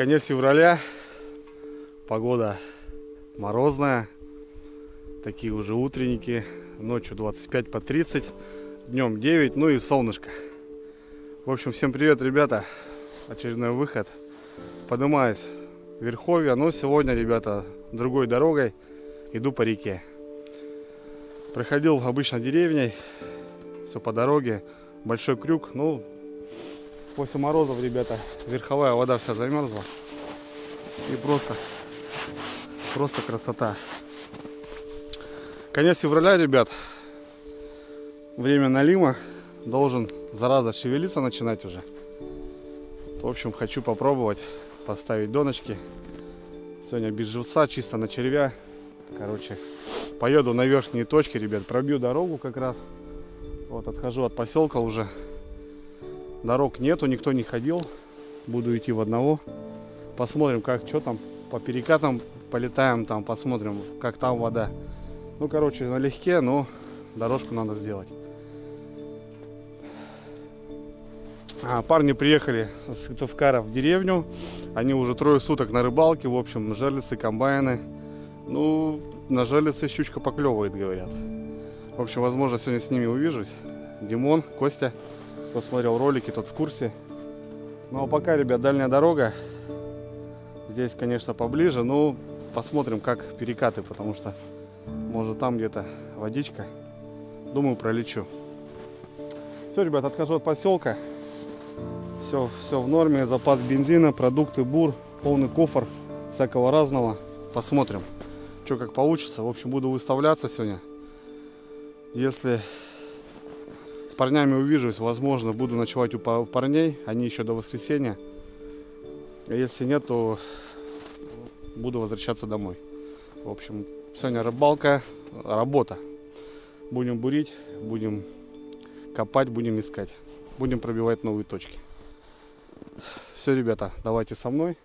Конец февраля, погода морозная, такие уже утренники, ночью 25 по 30, днем 9, ну и солнышко. В общем, всем привет, ребята, очередной выход, поднимаюсь в Верховье, но сегодня, ребята, другой дорогой, иду по реке. Проходил обычно деревней, все по дороге, большой крюк, ну, после морозов, ребята, верховая вода вся замерзла. И просто красота. Конец февраля, ребят. Время налима. Должен, зараза, шевелиться начинать уже. В общем, хочу попробовать поставить доночки. Сегодня без живца, чисто на червя. Короче, поеду на верхние точки, ребят. Пробью дорогу как раз. Вот, отхожу от поселка уже. Дорог нету, никто не ходил. Буду идти в одного. Посмотрим, как, что там. По перекатам полетаем там, посмотрим, как там вода. Ну, короче, налегке, но дорожку надо сделать. Парни приехали с Сыктывкара в деревню. Они уже 3 суток на рыбалке. В общем, жерлицы, комбайны. Ну, на жерлице щучка поклевывает, говорят. В общем, возможно, сегодня с ними увижусь. Димон, Костя. Кто смотрел ролики, тот в курсе. Ну, а пока, ребят, дальняя дорога. Здесь, конечно, поближе. Но посмотрим, как перекаты. Потому что, может, там где-то водичка. Думаю, пролечу. Все, ребят, отхожу от поселка. Все в норме. Запас бензина, продукты, бур, полный кофр. Всякого разного. Посмотрим, что как получится. В общем, буду выставляться сегодня. Если с парнями увижусь, возможно, буду ночевать у парней. Они еще до воскресенья. А если нет, то буду возвращаться домой. В общем, сегодня рыбалка, работа. Будем бурить, будем копать, будем искать. Будем пробивать новые точки. Все, ребята, давайте со мной.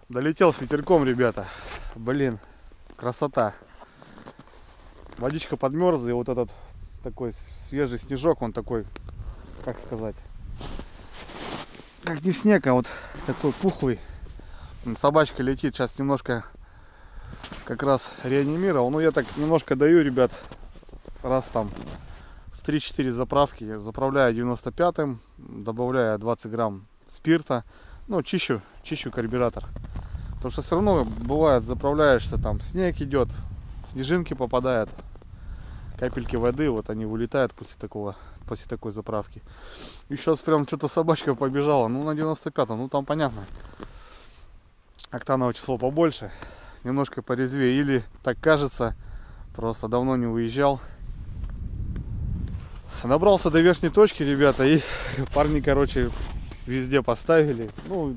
Долетел с ветерком, ребята. Блин, красота. Водичка подмерзла, и вот этот такой свежий снежок, он такой, как сказать, как не снег, а вот такой пухлый. Собачка летит, сейчас немножко как раз реанимировал. Ну, я так немножко даю, ребят, раз там в в 3-4 заправки заправляю 95-м, добавляю 20 грамм спирта, ну, чищу карбюратор. Потому что все равно бывает, заправляешься, там снег идет, снежинки попадают, капельки воды, вот они вылетают после такой заправки. И сейчас прям что-то собачка побежала, ну, на 95-м, ну, там понятно, октановое число побольше, немножко порезвее, или так кажется, просто давно не выезжал. Набрался до верхней точки, ребята, и парни, короче, везде поставили, ну,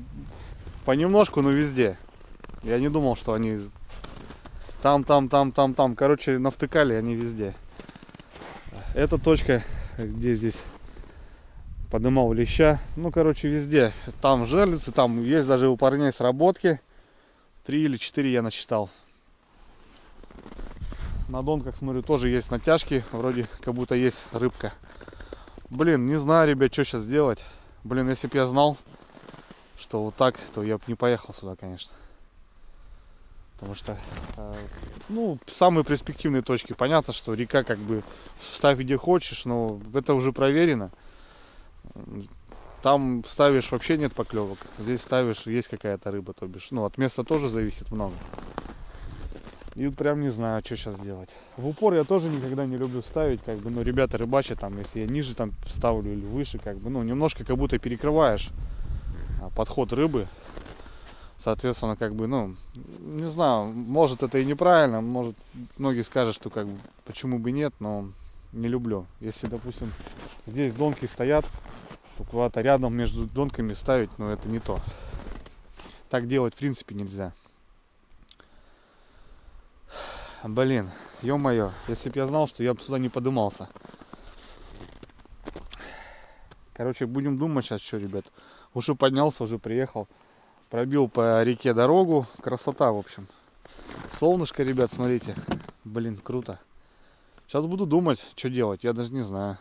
понемножку, но везде. Я не думал, что они там, короче, навтыкали они везде. Эта точка, где здесь поднимал леща, ну, короче, везде. Там жерлицы, там есть даже у парней сработки. 3 или 4 я насчитал. На донках, смотрю, тоже есть натяжки, вроде как будто есть рыбка. Блин, не знаю, ребят, что сейчас делать. Блин, если бы я знал, что вот так, то я бы не поехал сюда, конечно. Потому что, ну, самые перспективные точки. Понятно, что река как бы ставь где хочешь, но это уже проверено. Там ставишь, вообще нет поклевок. Здесь ставишь, есть какая-то рыба, то бишь. Ну, от места тоже зависит много. И вот прям не знаю, что сейчас делать. В упор я тоже никогда не люблю ставить, как бы, ну, ребята рыбачат, там, если я ниже там ставлю или выше, как бы, ну, немножко как будто перекрываешь подход рыбы. Соответственно, как бы, ну, не знаю, может это и неправильно, может многие скажут, что как бы почему бы нет, но не люблю. Если, допустим, здесь донки стоят, то куда-то рядом между донками ставить, но это не то. Так делать в принципе нельзя. Блин, ё-моё, если бы я знал, что я бы сюда не подымался. Короче, будем думать сейчас, что, ребят. Уже поднялся, уже приехал. Пробил по реке дорогу. Красота, в общем. Солнышко, ребят, смотрите. Блин, круто. Сейчас буду думать, что делать. Я даже не знаю.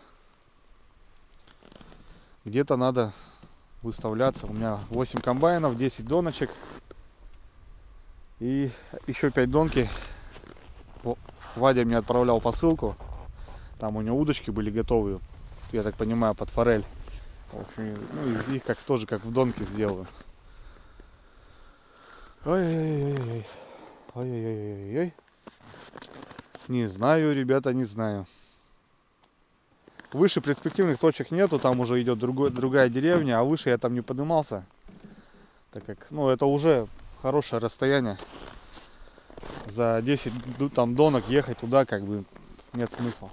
Где-то надо выставляться. У меня 8 комбайнов, 10 доночек. И еще 5 донки. Вадя мне отправлял посылку. Там у него удочки были готовые. Я так понимаю, под форель. В общем, ну, их как тоже как в донке сделаю. Ой-ой-ой. Ой-ой-ой. Не знаю, ребята, не знаю. Выше перспективных точек нету, там уже идет другая деревня, а выше я там не поднимался. Так как, ну, это уже хорошее расстояние. За 10 там донок ехать туда как бы нет смысла.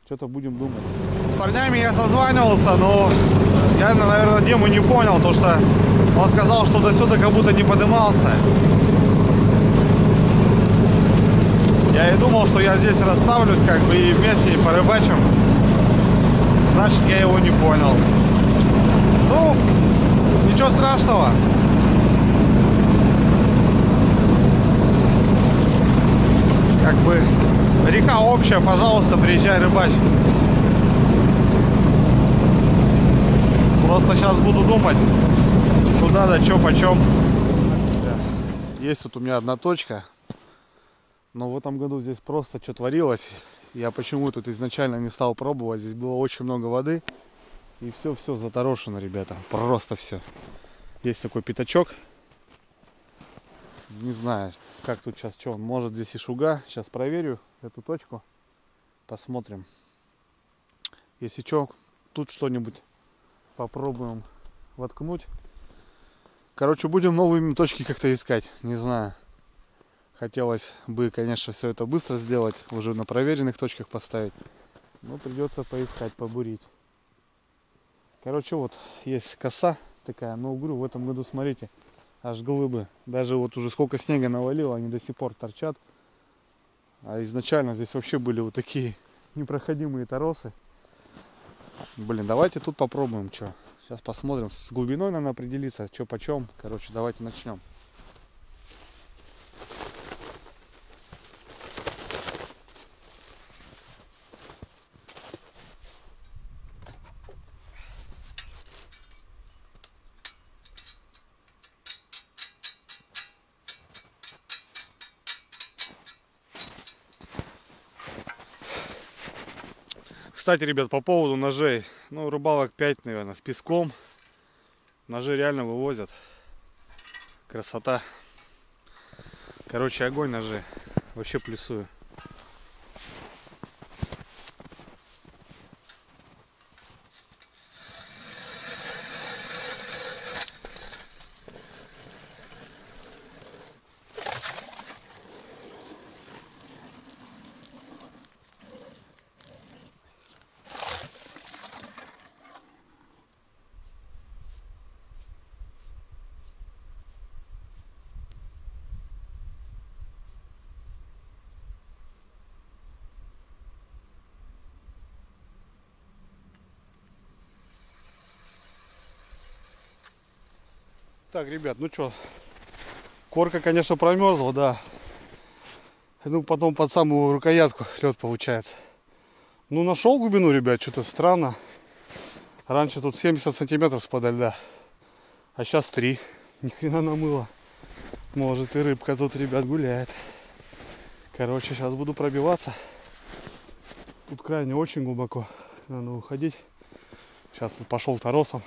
Что-то будем думать. С парнями я созванивался, но я, наверное, Диму не понял, то что он сказал, что до сюда как будто не поднимался. Я и думал, что я здесь расставлюсь, как бы, и вместе порыбачим. Значит, я его не понял. Ну, ничего страшного. Как бы, река общая, пожалуйста, приезжай рыбачь. Просто сейчас буду думать, куда, да, что, почем. Есть вот у меня одна точка. Но в этом году здесь просто что творилось. Я почему тут изначально не стал пробовать. Здесь было очень много воды. И все заторошено, ребята. Просто все. Есть такой пятачок. Не знаю, как тут сейчас что. Может здесь и шуга. Сейчас проверю эту точку. Посмотрим. Если что, тут что-нибудь попробуем воткнуть. Короче, будем новые точки как-то искать. Не знаю. Хотелось бы, конечно, все это быстро сделать, уже на проверенных точках поставить. Но придется поискать, побурить. Короче, вот есть коса такая на угру. В этом году, смотрите, аж глыбы. Даже вот уже сколько снега навалило, они до сих пор торчат. А изначально здесь вообще были вот такие непроходимые торосы. Блин, давайте тут попробуем, что. Сейчас посмотрим. С глубиной надо определиться, что почем. Короче, давайте начнем. Кстати, ребят, по поводу ножей. Ну, рыбалок 5, наверное, с песком. Ножи реально вывозят. Красота. Короче, огонь ножи. Вообще плюсую. Так, ребят, ну что, корка, конечно, промерзла, да. Ну, потом под самую рукоятку лед получается. Ну, нашел глубину, ребят, что-то странно. Раньше тут 70 сантиметров с-подо льда, а сейчас 3. Ни хрена намыло. Может, и рыбка тут, ребят, гуляет. Короче, сейчас буду пробиваться. Тут крайне очень глубоко. Надо уходить. Сейчас тут пошел торосом.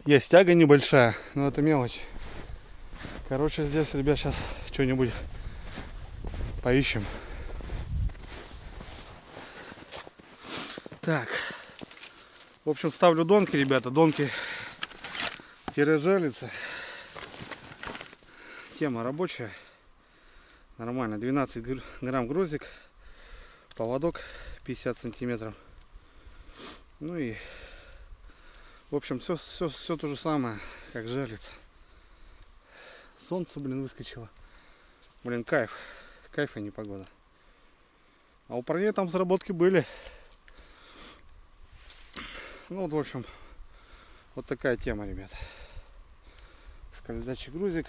Есть тяга небольшая, но это мелочь. Короче, здесь, ребят, сейчас что-нибудь поищем. Так. В общем, ставлю донки, ребята. Донки-жерлицы. Тема рабочая. Нормально. 12 грамм грузик. Поводок 50 сантиметров. Ну и... В общем, все то же самое, как жерлица. Солнце, блин, выскочило. Блин, кайф. Кайф, а не погода. А у парней там заработки были. Ну вот, в общем, вот такая тема, ребят. Скользячий грузик.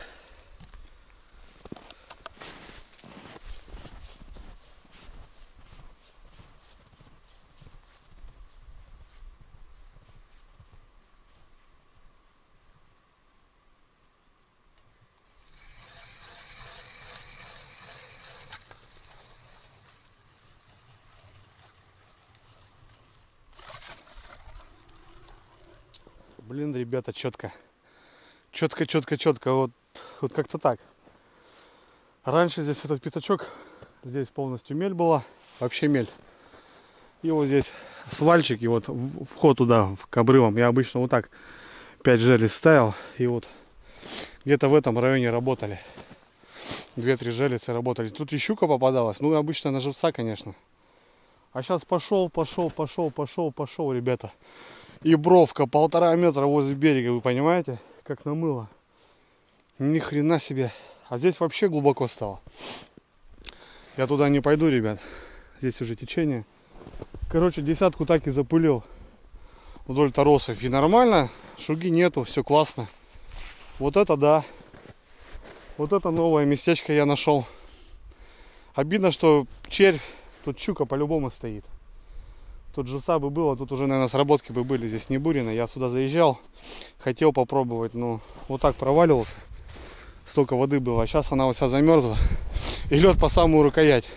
Блин, ребята, четко. Четко. Вот как-то так. Раньше здесь этот пятачок, здесь полностью мель была. Вообще мель. И вот здесь свальчик, и вот вход туда, к обрывам. Я обычно вот так 5 желез ставил. И вот где-то в этом районе работали. 2-3 железы работали. Тут и щука попадалась. Ну, обычно на живца, конечно. А сейчас пошел, ребята. И бровка 1,5 метра возле берега, вы понимаете? Как намыло. Ни хрена себе. А здесь вообще глубоко стало. Я туда не пойду, ребят. Здесь уже течение. Короче, десятку так и запылил вдоль торосов. И нормально. Шуги нету, все классно. Вот это да. Вот это новое местечко я нашел. Обидно, что червь. Тут щука по-любому стоит. Тут живца бы было, тут уже, наверное, сработки бы были. Здесь не бурено. Я сюда заезжал, хотел попробовать, но вот так проваливался. Столько воды было. А сейчас она вся замерзла. И лед по самую рукоять.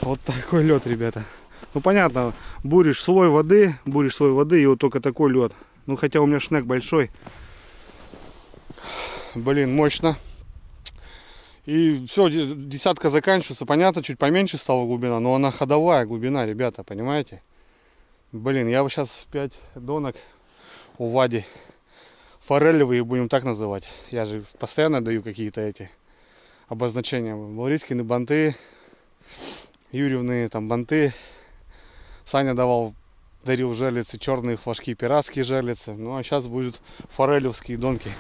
Вот такой лед, ребята. Ну, понятно, буришь слой воды, и вот только такой лед. Ну, хотя у меня шнек большой. Блин, мощно. И все, десятка заканчивается. Понятно, чуть поменьше стала глубина, но она ходовая глубина, ребята, понимаете? Блин, я бы сейчас 5 донок у Вади. Форелевые будем так называть. Я же постоянно даю какие-то эти обозначения. Ларискины банты, Юрьевны там банты. Саня дарил жерлицы, черные флажки, пиратские жерлицы. Ну а сейчас будут форелевские донки.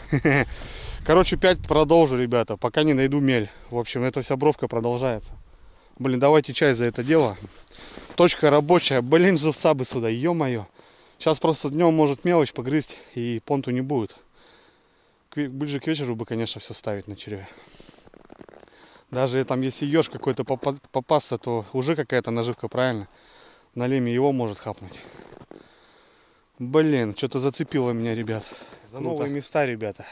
Короче, 5 продолжу, ребята, пока не найду мель. В общем, эта вся бровка продолжается. Блин, давайте чай за это дело. Точка рабочая. Блин, живца бы сюда, ё-моё. Сейчас просто днем может мелочь погрызть и понту не будет. Ближе к вечеру бы, конечно, все ставить на червя. Даже там, если еж какой-то попасться, то уже какая-то наживка, правильно? На леме его может хапнуть. Блин, что-то зацепило меня, ребят. За новые места, ребята.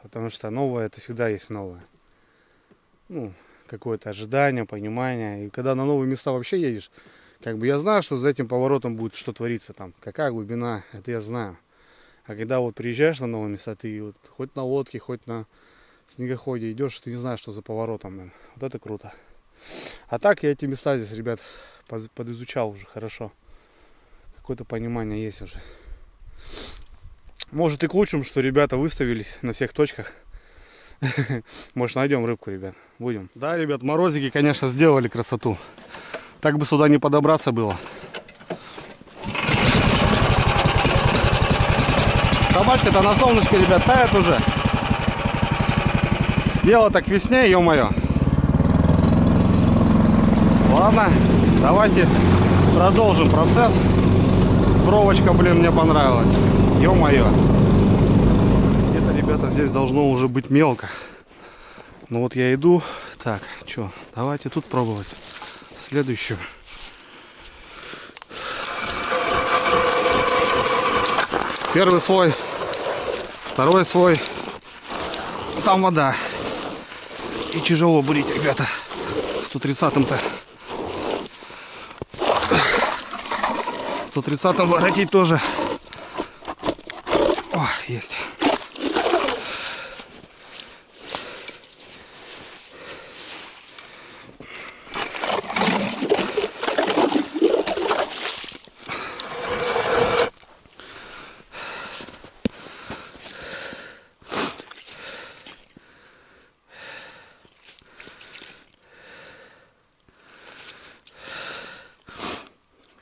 Потому что новое, это всегда есть новое. Ну, какое-то ожидание, понимание. И когда на новые места вообще едешь, Как бы я знаю, что за этим поворотом будет что твориться там. Какая глубина, это я знаю. А когда вот приезжаешь на новые места, ты вот хоть на лодке, хоть на снегоходе идешь, ты не знаешь, что за поворотом, блин. Вот это круто. А так я эти места здесь, ребят, подизучал уже хорошо. Какое-то понимание есть уже. Может и к лучшему, что ребята выставились на всех точках. Может найдем рыбку, ребят. Будем. Да, ребят, морозики, конечно, сделали красоту. Так бы сюда не подобраться было. Собачка-то на солнышке, ребят, тает уже. Дело так весне, ё-моё. Ладно, давайте продолжим процесс. Бровочка, блин, мне понравилась. Ё-моё. Где-то, ребята, здесь должно уже быть мелко. Ну вот я иду. Так, что, давайте тут пробовать. Следующую. Первый слой. Второй слой. Там вода. И тяжело бурить, ребята. 130-м-то. 130-м воротить тоже. О, есть.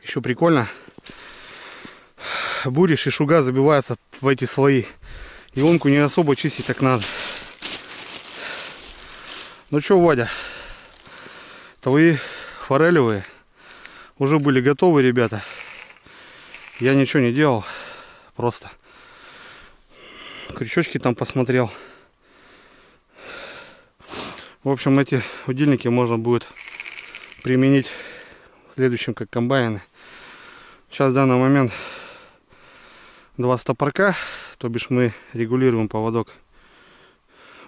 Еще прикольно. Буришь, и шуга забивается в эти слои. И лунку не особо чистить так надо. Ну что, Вадя, твои форелевые уже были готовы, ребята. Я ничего не делал. Просто крючочки там посмотрел. В общем, эти удильники можно будет применить в следующем, как комбайны. Сейчас в данный момент 2 стопорка, то бишь мы регулируем поводок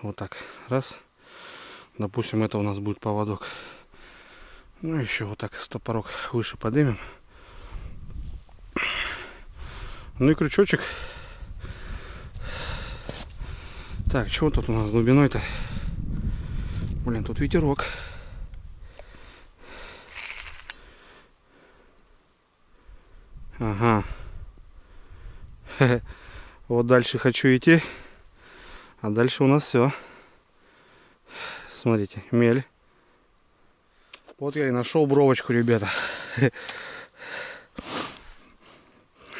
вот так. Раз. Допустим, это у нас будет поводок. Ну, еще вот так стопорок выше поднимем. Ну и крючочек. Так, что тут у нас глубиной-то? Блин, тут ветерок. Ага. Вот дальше хочу идти. А дальше у нас все. Смотрите, мель. Вот я и нашел бровочку, ребята.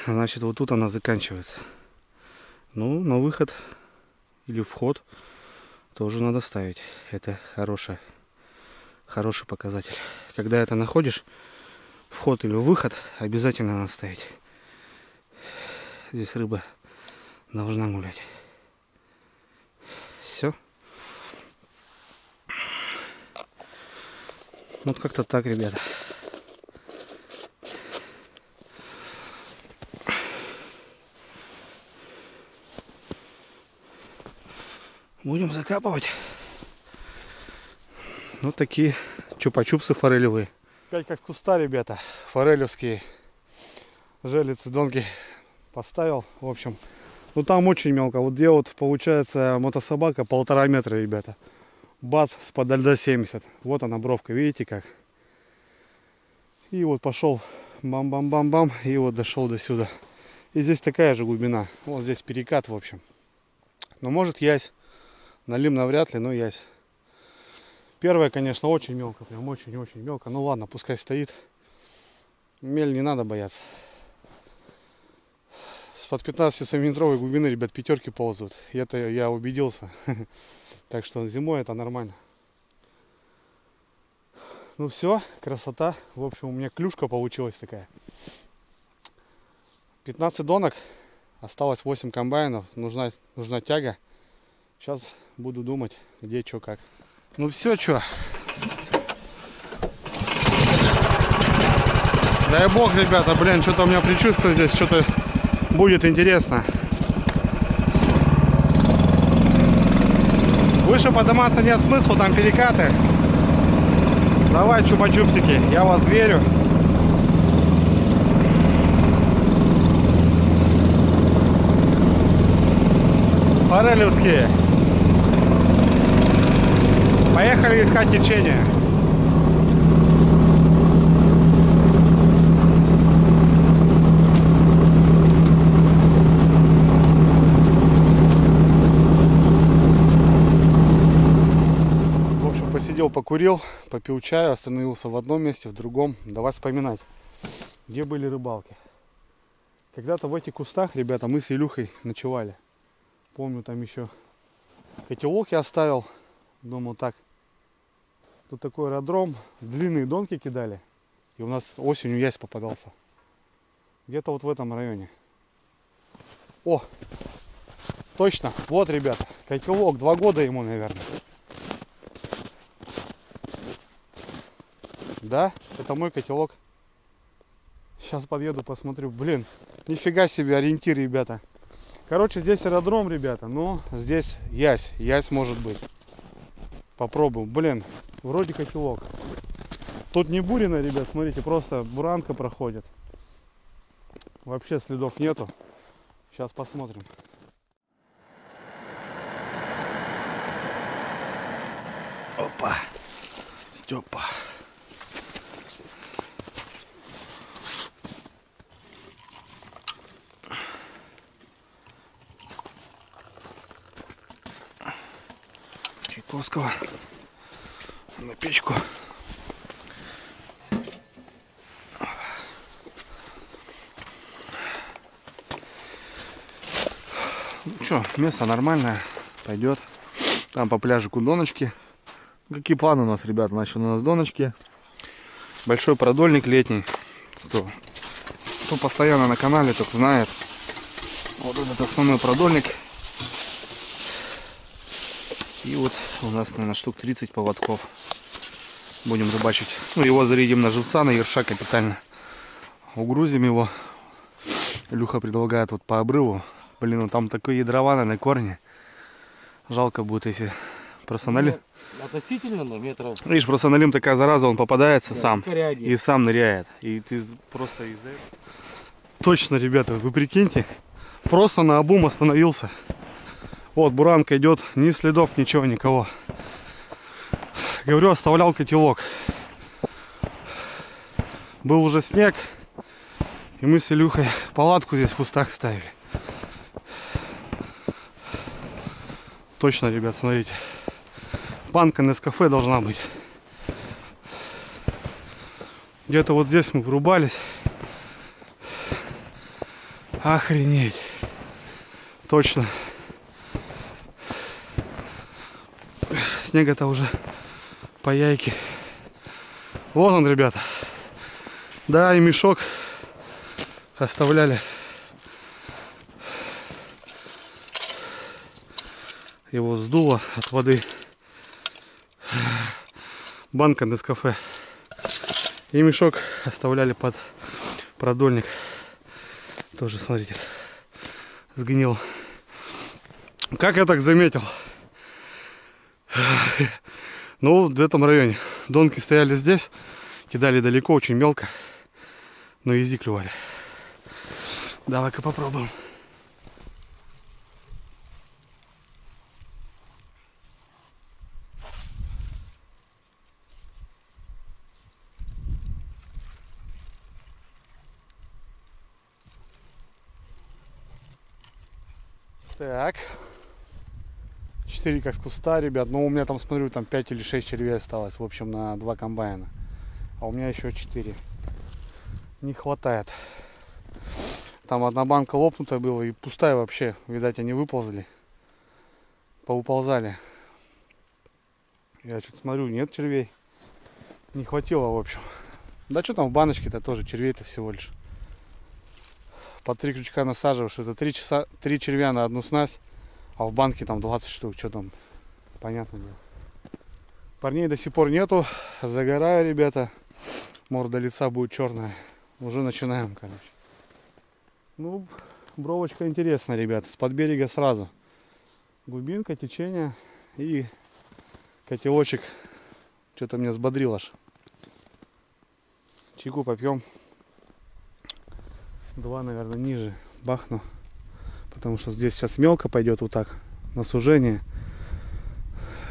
Значит, вот тут она заканчивается. Ну, на выход или вход тоже надо ставить. Это хороший показатель. Когда это находишь, вход или выход, обязательно надо ставить. Здесь рыба должна гулять. Все. Вот как-то так, ребята. Будем закапывать. Вот такие чупа-чупсы форелевые. Опять как с куста, ребята. Форелевские желицы, донки поставил. В общем, ну там очень мелко. Вот где вот получается мотособака 1,5 метра, ребята. Бац, с подо льда 70. Вот она бровка, видите как. И вот пошел бам-бам-бам-бам. И вот дошел до сюда. И здесь такая же глубина. Вот здесь перекат, в общем. Но может ясь. Налим навряд ли, но ясь. Первая, конечно, очень мелко. Прям очень-очень мелко. Ну ладно, пускай стоит. Мель не надо бояться. С-под 15-сантиметровой глубины, ребят, пятерки ползают. И это я убедился. Так что зимой это нормально. Ну все, красота. В общем, у меня клюшка получилась такая. 15 донок. Осталось 8 комбайнов. Нужна тяга. Сейчас буду думать, где, что, как. Ну все, что. Дай бог, ребята, блин, что-то у меня предчувствие здесь, что-то будет интересно. Выше подниматься нет смысла, там перекаты. Давай, чупа-чупсики, я вас верю. Форелевские. Поехали искать течение. В общем, посидел, покурил, попил чаю, остановился в одном месте, в другом. Давай вспоминать, где были рыбалки. Когда-то в этих кустах, ребята, мы с Илюхой ночевали. Помню, там еще котелок я оставил. Думал, так, тут такой аэродром, длинные донки кидали. И у нас осенью ясь попадался. Где-то вот в этом районе. О, точно, вот, ребята, котелок, 2 года ему, наверное. Да, это мой котелок. Сейчас подъеду, посмотрю. Блин, нифига себе ориентир, ребята. Короче, здесь аэродром, ребята, но здесь ясь. Ясь может быть. Попробуем. Блин, вроде котелок. Тут не бурено, ребят, смотрите, просто буранка проходит. Вообще следов нету. Сейчас посмотрим. Опа, Степа. Чайковского на печку. Ну что, место нормальное, пойдет. Там по пляжику доночки. Какие планы у нас, ребята? Значит, у нас доночки. Большой продольник летний. Кто постоянно на канале, тот знает. Вот этот основной продольник. И вот у нас, наверное, штук 30 поводков. Будем рыбачить. Ну, его зарядим на живца, на ерша капитально. Угрузим его. Илюха предлагает вот по обрыву. Блин, ну там такой ядрованный на корне. Жалко будет, если просто налим. Ну, относительно, но метров. Видишь, просто налим такая зараза, он попадается, да, сам. Коряги. И сам ныряет. И ты просто из-за этого... Точно, ребята, вы прикиньте. Просто наобум остановился. Вот, буранка идет, ни следов, ничего, никого. Говорю, оставлял котелок. Был уже снег. И мы с Илюхой палатку здесь в кустах ставили. Точно, ребят, смотрите. Банка Нескафе должна быть. Где-то вот здесь мы врубались. Охренеть. Точно. Снега-то уже по яйке. Вот он, ребята. Да, и мешок оставляли. Его сдуло от воды. Банка Нескафе. И мешок оставляли под продольник. Тоже, смотрите, сгнил. Как я так заметил? Ну, в этом районе. Донки стояли здесь, кидали далеко, очень мелко. Но ези клювали. Давай-ка попробуем. Так. 4 как с куста, ребят. Но у меня там, смотрю, там 5 или 6 червей осталось. В общем, на 2 комбайна. А у меня еще 4. Не хватает. Там одна банка лопнутая была и пустая вообще. Видать, они выползли. Поуползали. Я что-то смотрю, нет червей. Не хватило, в общем. Да что там в баночке-то тоже, червей-то всего лишь. По 3 крючка насаживаешь. Это 3 червя на одну снасть. А в банке там 20 штук. Что там? Понятно дело. Парней до сих пор нету. Загораю, ребята. Морда лица будет черная. Уже начинаем, короче. Ну, бровочка интересная, ребята. С-под берега сразу. Глубинка, течение и котелочек. Что-то меня взбодрил аж. Чайку попьем. 2, наверное, ниже бахну. Потому что здесь сейчас мелко пойдет вот так. на сужение.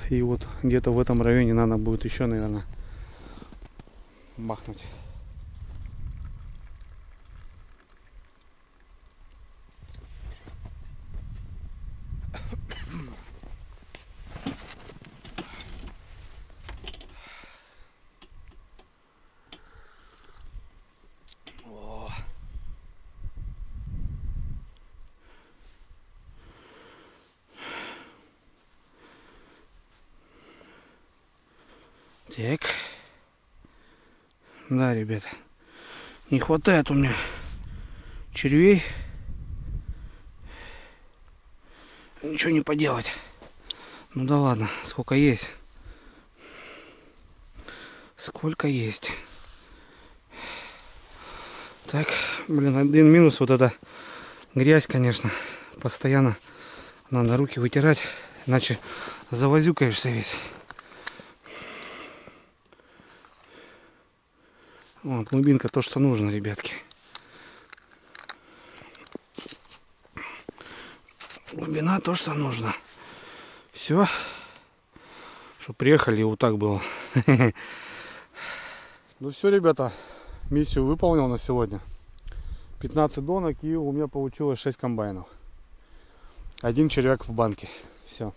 И вот где-то в этом районе надо будет еще, наверное, махнуть. Так. Да, ребята. Не хватает у меня червей. Ничего не поделать. Ну да ладно, сколько есть. Сколько есть. Так, блин, один минус вот это грязь, конечно. Постоянно надо руки вытирать, иначе завозюкаешься весь. Вот, глубинка то, что нужно, ребятки. Глубина то, что нужно. Все. Что приехали, и вот так было. Ну все, ребята, миссию выполнил на сегодня. 15 донок, и у меня получилось 6 комбайнов. Один червяк в банке. Все.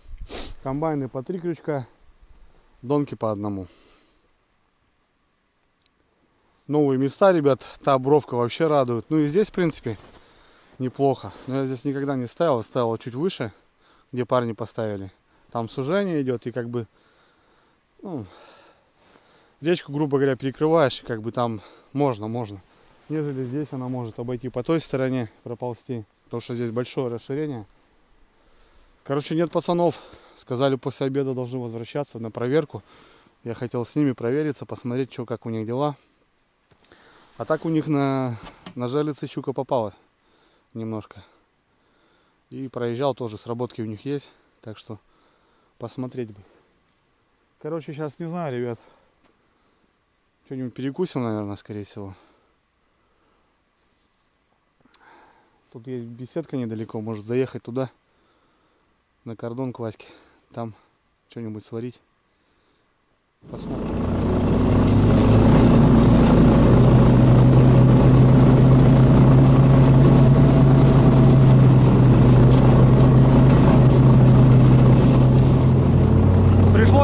Комбайны по 3 крючка, донки по одному. Новые места, ребят, та бровка вообще радует. Ну и здесь, в принципе, неплохо. Но я здесь никогда не ставил, ставил чуть выше, где парни поставили. Там сужение идет, и как бы, ну, речку, грубо говоря, перекрываешь, и как бы там можно. Нежели здесь она может обойти по той стороне, проползти, потому что здесь большое расширение. Короче, нет пацанов. Сказали, после обеда должны возвращаться на проверку. Я хотел с ними провериться, посмотреть, что, как у них дела. А так у них на жерлице щука попалась немножко. И проезжал тоже, сработки у них есть. Так что посмотреть бы. Короче, сейчас не знаю, ребят. Что-нибудь перекусим, наверное, скорее всего. Тут есть беседка недалеко. Может заехать туда. На кордон к Ваське. Там что-нибудь сварить. Посмотрим.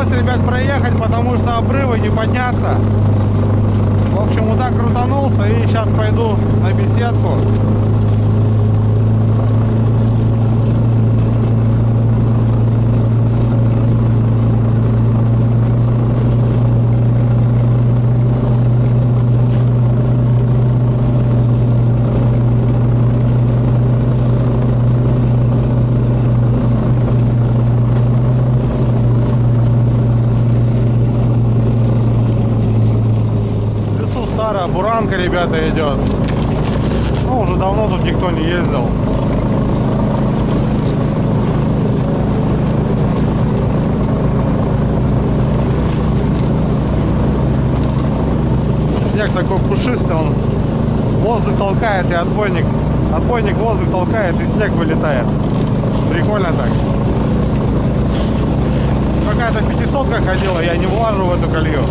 Ребят, проехать, потому что обрывы не подняться. В общем, вот так крутанулся, и сейчас пойду на беседку. Буранка, ребята, идет. Ну, уже давно тут никто не ездил. Снег такой пушистый, он воздух толкает, и отбойник воздух толкает, и снег вылетает. Прикольно так. Какая-то 500-ка ходила, я не влажу в эту колью.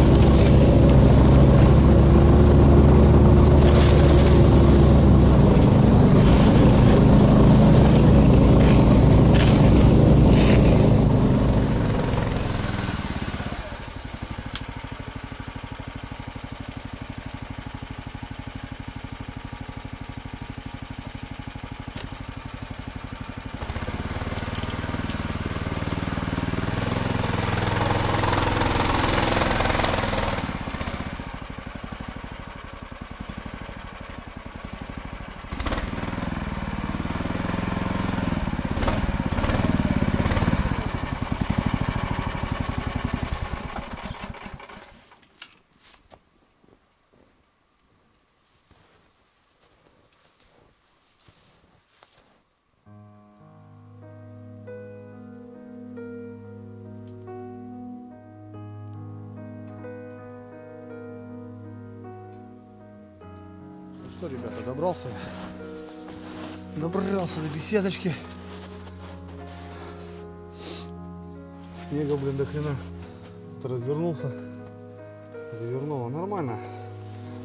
Что, ребята, добрался до беседочки. снега, блин, до хрена. Тут развернулся, завернуло. Нормально.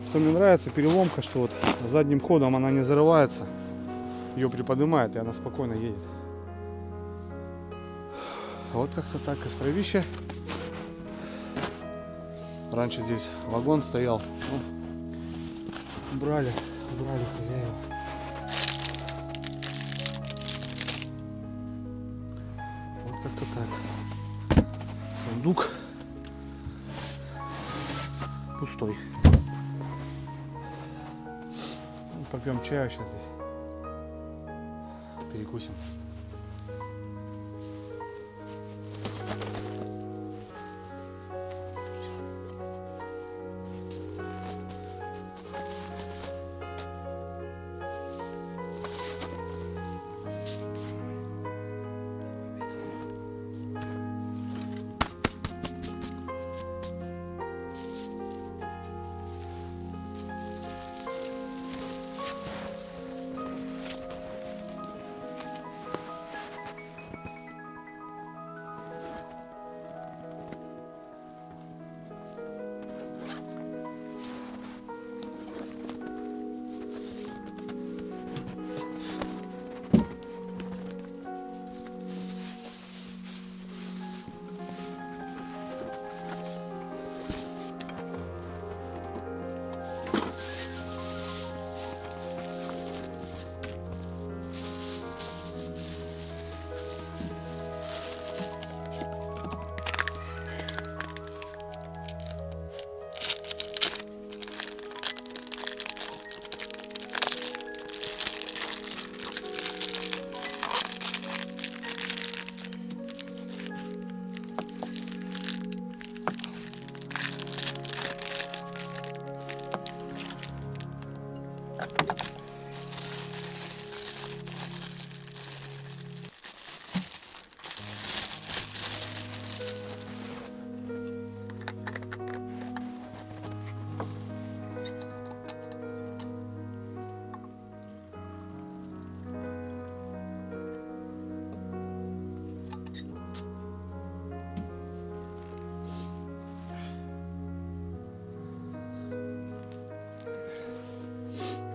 Что мне нравится, переломка, что вот задним ходом она не зарывается. Ее приподнимает, и она спокойно едет. Вот как-то так, Островище. Раньше здесь вагон стоял. Ну, брали хозяева. Вот как-то так. Сундук пустой. Попьем чаю сейчас здесь. Перекусим.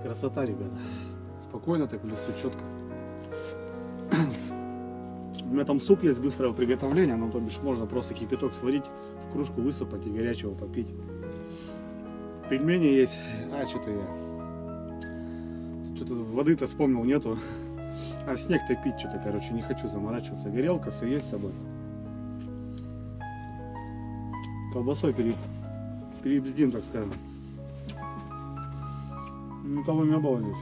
Красота, ребята. Спокойно так в лесу, четко. У меня там суп есть быстрого приготовления, но то бишь можно просто кипяток сварить, в кружку высыпать и горячего попить. Пельмени есть. Что-то я... Что-то воды-то вспомнил, нету. А снег-то пить что-то, короче, не хочу заморачиваться. Горелка, все есть с собой. Колбасой перебздим, так скажем. Никого не было здесь.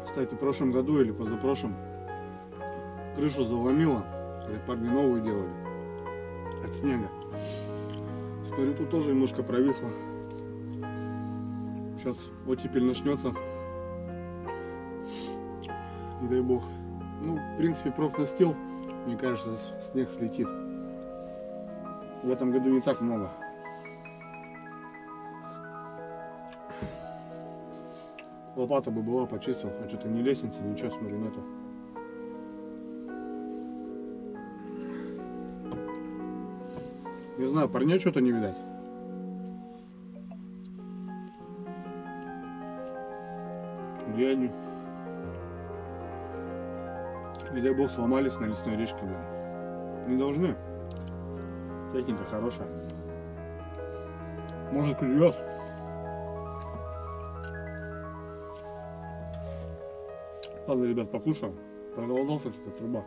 Кстати, в прошлом году или позапрошлом крышу заломило, как парни новую делали от снега. Смотрю, тут тоже немножко провисло. Сейчас оттепель начнется. Не дай бог. Ну, в принципе, профнастил, мне кажется, снег слетит. В этом году не так много. Лопата бы была, почистил, а что-то ни лестницы, ничего, смотрю, нету. Не знаю, парней что-то не видать. Где они? Не дай бог сломались на лесной речке, блин. Не должны. Техника хорошая. Может, клюет. Ладно, ребят, покушаю. Проголодался, что-то труба.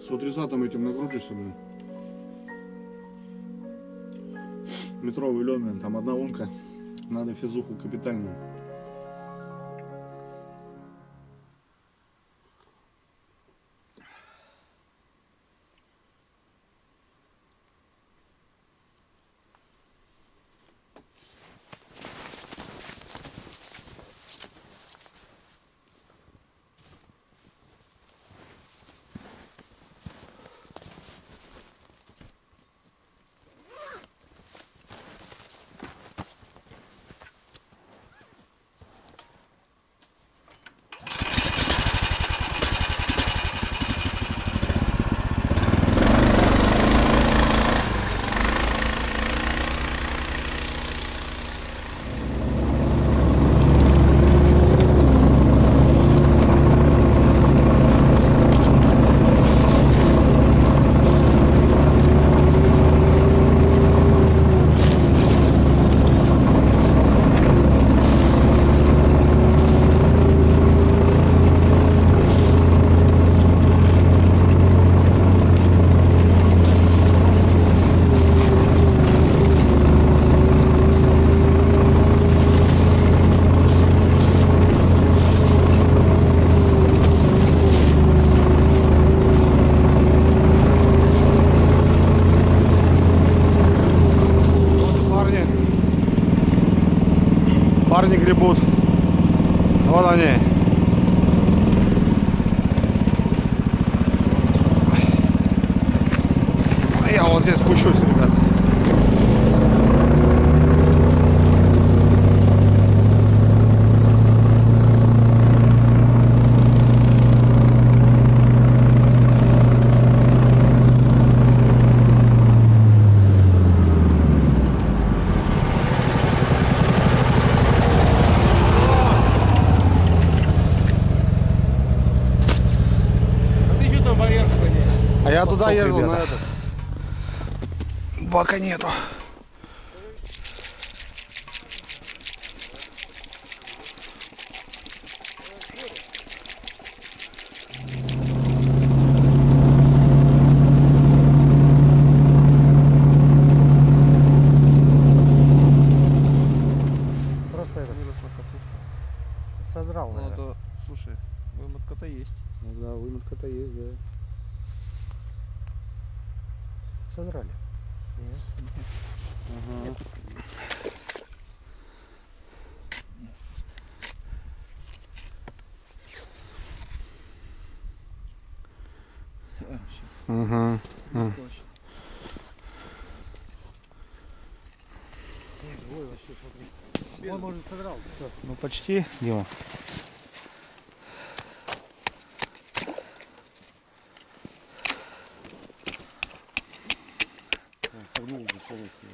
С утрисатом этим накрутишься, блин. Метровый лед, блин, там одна лунка. Надо физуху капитальную. Парни гребут. Вот они. А я вот здесь спущусь, ребят. А я туда еду, на этот. Бака нету. Просто это содрал, Ну, наверное. то, слушай, вымотка-то есть. Ну да, вымотка-то есть, да. Содрали. Ага. Угу. Ой, вообще, смотри. Он, может, содрал. Всё. Ну почти, Дима. Согнул уже полностью.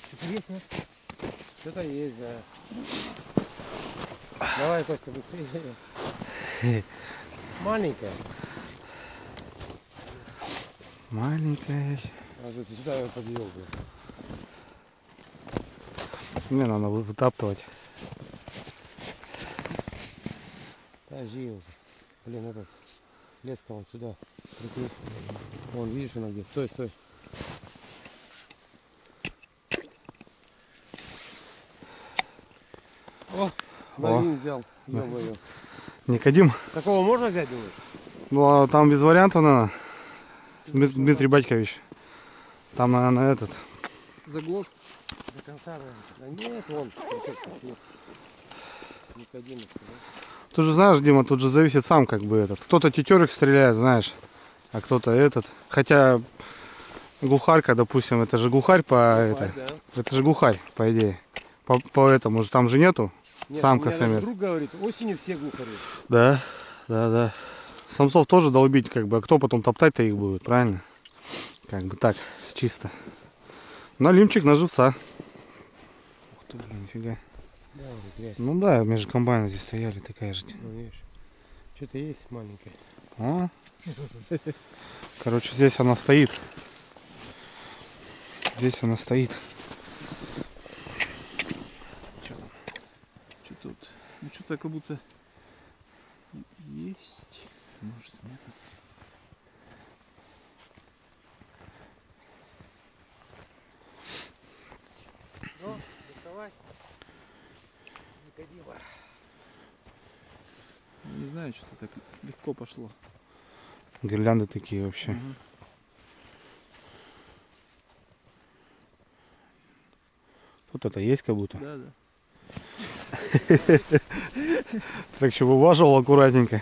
Что-то есть, нет? Что-то есть, да. Давай, Костя, быстрее. Маленькая. Маленькая. А что ты сюда его подвел, блин. Мне надо вытаптывать. Подожди уже. Блин, этот леска вот сюда. Прикрыть. Вон, видишь, она где? Стой, стой. О, Малин взял. Ё-моё. Никодим. Такого можно взять, думаешь? Ну а там без вариантов, наверное. Дмитрий Батькович. Там, наверное, этот. Заглох. До конца, да нет, вон. Никодимовский, да? Ты же знаешь, Дима, тут же зависит сам как бы этот. Кто-то тетерик стреляет, знаешь, а кто-то этот. Хотя глухарька, допустим, это же глухарь Да. это же глухарь, по идее. По этому же там же нету. Нет, Самка у меня даже самец. друг говорит, осенью все глухари. Да, да, да. Самцов тоже долбить, как бы, а кто потом топтать-то их будет, правильно? Как бы так, чисто. Налимчик на живца. Ух ты, блин, нифига. Да, уже грязь. Ну да, между комбайнами здесь стояли, такая же. Ну, видишь, что-то есть маленькое. А? Короче, здесь она стоит. Здесь она стоит. Что тут? Ну, что-то как будто есть. Может, нет. Ну, доставай. Никодима. Не знаю, что-то так легко пошло. Гирлянды такие вообще. Мгм. Вот это есть как будто. Да, да. Так что вываживал аккуратненько.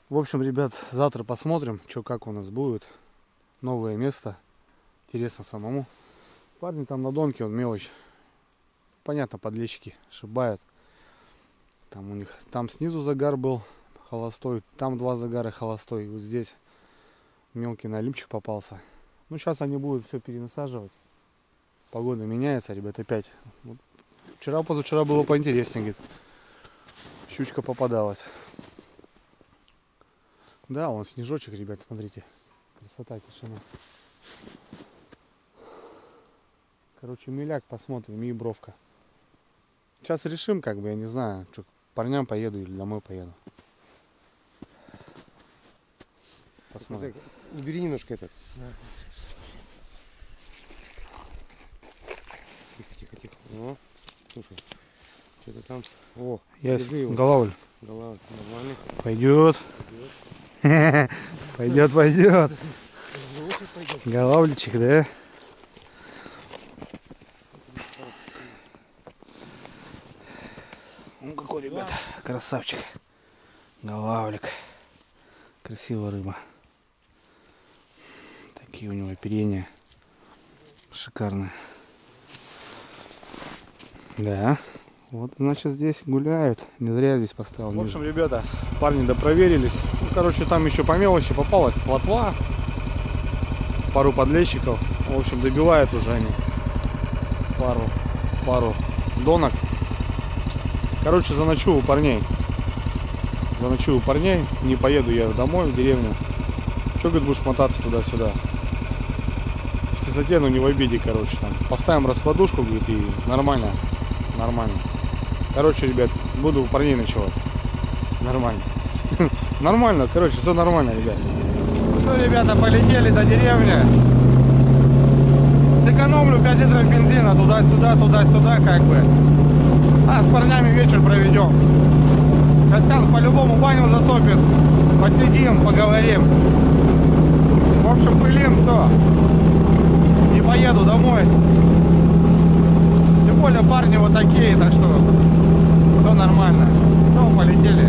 В общем, ребят, завтра посмотрим, что как у нас будет. Новое место. Интересно самому. Парни там на донке, он мелочь. Понятно, подлещики шибают. Там у них, там снизу загар был холостой, там 2 загара холостой. Вот здесь мелкий налимчик попался. Ну, сейчас они будут все перенасаживать. Погода меняется, ребят, опять. Вот вчера, позавчера было поинтереснее, говорит. Щучка попадалась. Да, вон снежочек, ребят, смотрите. Красота, тишина. Короче, миляк, посмотрим, и бровка. Сейчас решим, как бы, я не знаю, что, к парням поеду или домой поеду. Посмотрим. Убери немножко этот. Тихо, тихо, тихо. О, слушай, что-то там. О, Есть, держи его. головль. Голова нормальный. Пойдет. Пойдет, пойдет. Головличек, да? ребята. Красавчик. Голавлик. Красивая рыба. Такие у него оперения. Шикарные. Да. Вот, значит, здесь гуляют. Не зря я здесь поставил. В общем, ребята, парни допроверились. Ну, короче, там еще по мелочи попалась плотва. Пару подлещиков. В общем, добивают уже они пару донок. Короче, заночую у парней. Не поеду я домой, в деревню. Че, говорит, будешь мотаться туда-сюда? В тесноте, но не в обиде, короче, там. Поставим раскладушку, говорит, и нормально. Короче, ребят, буду у парней ночевать. Нормально. Нормально, короче, все нормально, ребят. Все, ребята, полетели до деревни. Сэкономлю 5 литров бензина туда-сюда, как бы. А с парнями вечер проведем. Костян по-любому баню затопит. Посидим, поговорим. В общем, пылим, все. И поеду домой. Тем более парни вот такие, так что все нормально. Все, полетели.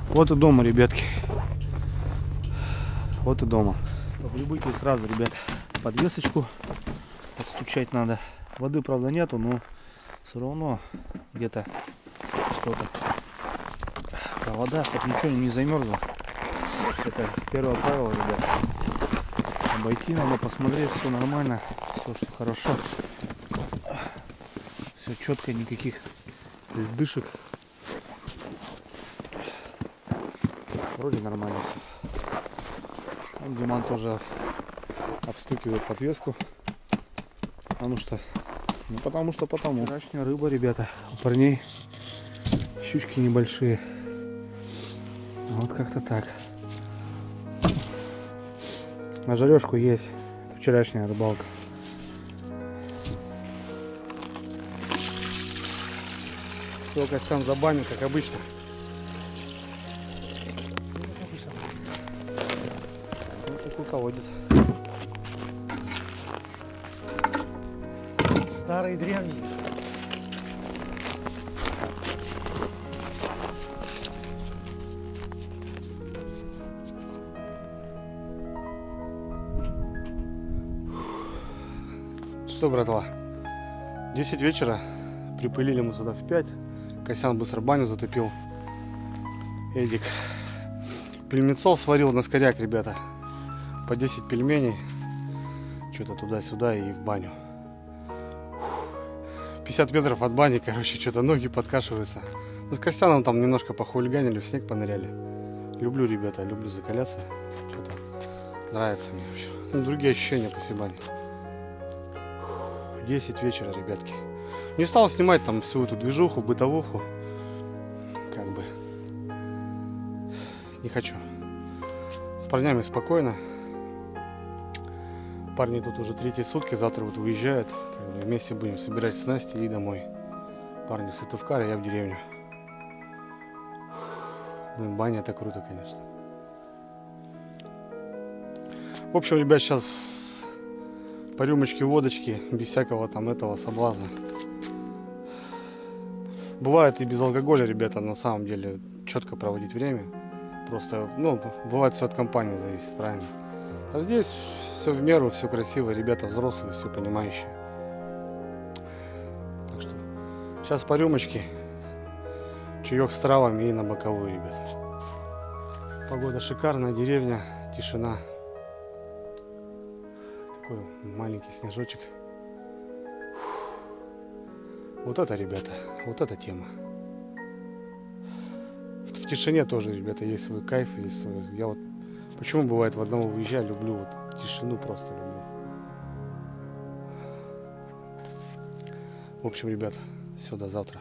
Вот и дома, ребятки. Вот и дома. По прибытии сразу, ребят, подвесочку отстучать надо. Воды, правда, нету, но все равно где-то что-то. Провода, чтобы ничего не замерзло. Это первое правило, ребят. Обойти надо, посмотреть, все нормально, все, что хорошо. Все четко, никаких льдышек. Вроде нормально все. Диман тоже обстукивает подвеску. Потому что вчерашняя рыба, ребята, у парней щучки небольшие. Вот как-то так. На жарежку есть. Это вчерашняя рыбалка. Все, Костян забанил, как обычно. Вот такой колодец. Старый древний. Что, братва, 10 вечера, припылили мы сюда в 5. Косян быстро баню затопил. Эдик пельмецов сварил на скоряк, ребята. По 10 пельменей. Что-то туда-сюда и в баню. 50 метров от бани, короче, что-то ноги подкашиваются. Ну, с Костяном там немножко похулиганили, в снег поныряли. Люблю, ребята, люблю закаляться. Что-то нравится мне вообще. Ну, другие ощущения после бани. 10 вечера, ребятки. Не стал снимать там всю эту движуху, бытовуху. Как бы. Не хочу. С парнями спокойно. Парни тут уже 3-й сутки, завтра вот выезжают. Как бы вместе будем собирать снасти и домой. Парни в Сыктывкаре, я в деревню. Блин, баня это круто, конечно. В общем, ребят, сейчас по рюмочке водочки, без всякого там этого соблазна. Бывает и без алкоголя, ребята, на самом деле четко проводить время. Просто, ну, бывает все от компании зависит, правильно? А здесь все в меру, все красиво, ребята взрослые, все понимающие. Так что сейчас по рюмочке, чаек с травами и на боковую, ребята. Погода шикарная, деревня, тишина. Такой маленький снежочек. Вот это, ребята, вот эта тема. В тишине тоже, ребята, есть свой кайф, есть свой... Я вот почему бывает в одного выезжаю, люблю вот тишину, просто люблю. В общем, ребят, все, до завтра.